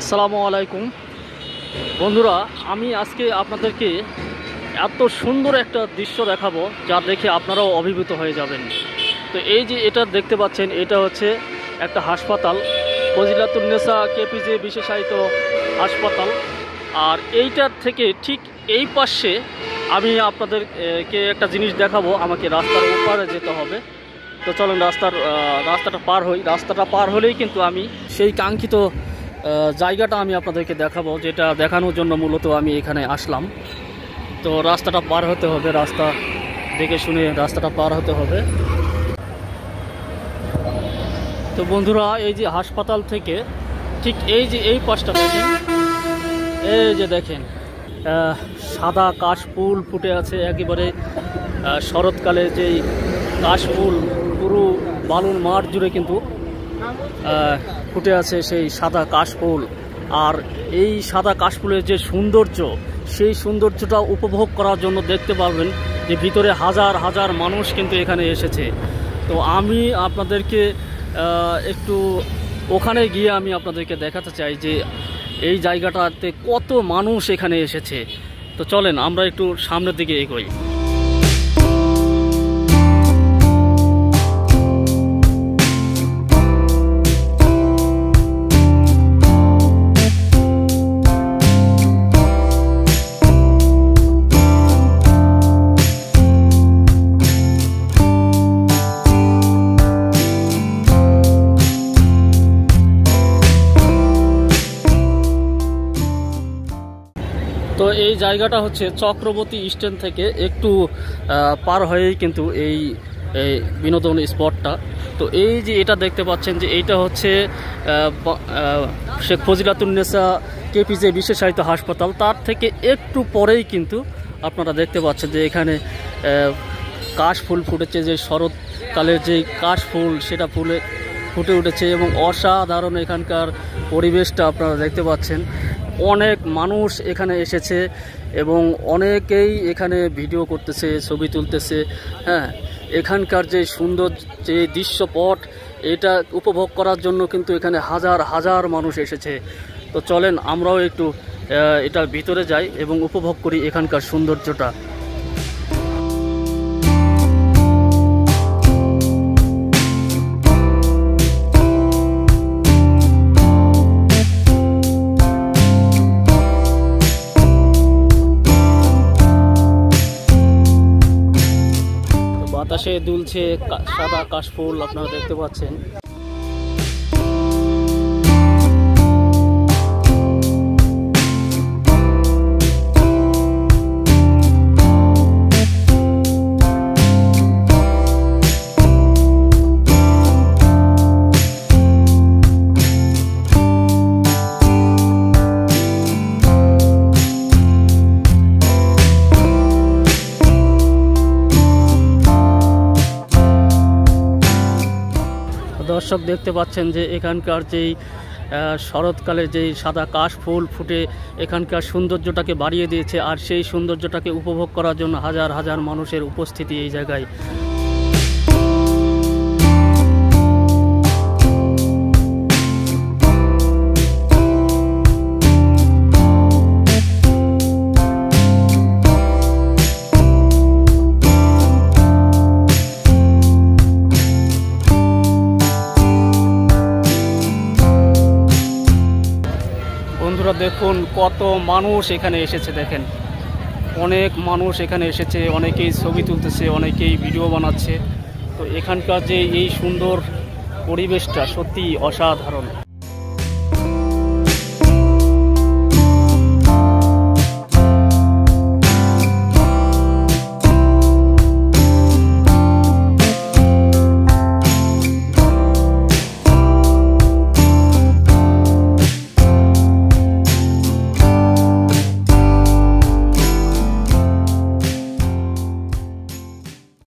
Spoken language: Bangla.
আসসালামু আলাইকুম বন্ধুরা, আমি আজকে আপনাদেরকে এত সুন্দর একটা দৃশ্য দেখাবো যা দেখে আপনারাও অভিভূত হয়ে যাবেন। তো এই যে এটা দেখতে পাচ্ছেন, এটা হচ্ছে একটা হাসপাতাল, ফজিলাতুন্নেসা কেপিজে বিশেষায়িত হাসপাতাল। আর এইটার থেকে ঠিক এই পাশে আমি আপনাদেরকে একটা জিনিস দেখাবো। আমাকে রাস্তার ওপারে যেতে হবে। তো চলুন রাস্তাটা পার হই। রাস্তাটা পার হলেই কিন্তু আমি সেই কাঙ্ক্ষিত জায়গাটা আমি আপনাদেরকে দেখাবো, যেটা দেখানোর জন্য মূলত আমি এখানে আসলাম। তো রাস্তাটা পার হতে হবে, রাস্তা দেখে শুনে রাস্তাটা পার হতে হবে। তো বন্ধুরা, এই যে হাসপাতাল থেকে ঠিক এই যে এই পাশটা দেখেন, এই যে দেখেন সাদা কাশফুল ফুটে আছে একেবারে। শরৎকালে যেই কাশফুল পুরো বালুর মাঠ জুড়ে কিন্তু ফুটে আছে সেই সাদা কাশফুল। আর এই সাদা কাশফুলের যে সৌন্দর্য, সেই সৌন্দর্যটা উপভোগ করার জন্য দেখতে পারবেন যে ভিতরে হাজার হাজার মানুষ কিন্তু এখানে এসেছে। তো আমি আপনাদেরকে একটু ওখানে গিয়ে আমি আপনাদেরকে দেখাতে চাই যে এই জায়গাটাতে কত মানুষ এখানে এসেছে। তো চলেন আমরা একটু সামনের দিকে এগোই। তো এই জায়গাটা হচ্ছে চক্রবর্তী স্ট্যান্ড থেকে একটু পার হয়েই কিন্তু এই বিনোদন স্পটটা। তো এই যে এটা দেখতে পাচ্ছেন যে এইটা হচ্ছে শেখ ফজিলাতুন্নেসা কেপিজে বিশেষায়িত হাসপাতাল। তার থেকে একটু পরেই কিন্তু আপনারা দেখতে পাচ্ছেন যে এখানে কাশফুল ফুটেছে, যে শরৎকালের যে কাশফুল সেটা ফুটে উঠেছে এবং অসাধারণ এখানকার পরিবেশটা আপনারা দেখতে পাচ্ছেন। অনেক মানুষ এখানে এসেছে এবং অনেকেই এখানে ভিডিও করতেছে, ছবি তুলতেছে। হ্যাঁ, এখানকার যে সুন্দর যে দৃশ্যপট, এটা উপভোগ করার জন্য কিন্তু এখানে হাজার হাজার মানুষ এসেছে। তো চলেন আমরাও একটু এটার ভিতরে যাই এবং উপভোগ করি এখানকার সৌন্দর্যটা। বাতাসে দুলছে সাদা কাশফুল, আপনারা দেখতে পাচ্ছেন। দর্শক দেখতে পাচ্ছেন যে এখানকার যেই শরৎকালে যেই সাদা কাশফুল ফুটে এখানকার সৌন্দর্যটাকে বাড়িয়ে দিয়েছে। আর সেই সৌন্দর্যটাকে উপভোগ করার জন্য হাজার হাজার মানুষের উপস্থিতি এই জায়গায়। বন্ধুরা দেখুন কত মানুষ এখানে এসেছে, দেখেন অনেক মানুষ এখানে এসেছে। অনেকেই ছবি তুলতেছে, অনেকেই ভিডিও বানাচ্ছে। তো এখানকার যে এই সুন্দর পরিবেশটা সত্যি অসাধারণ।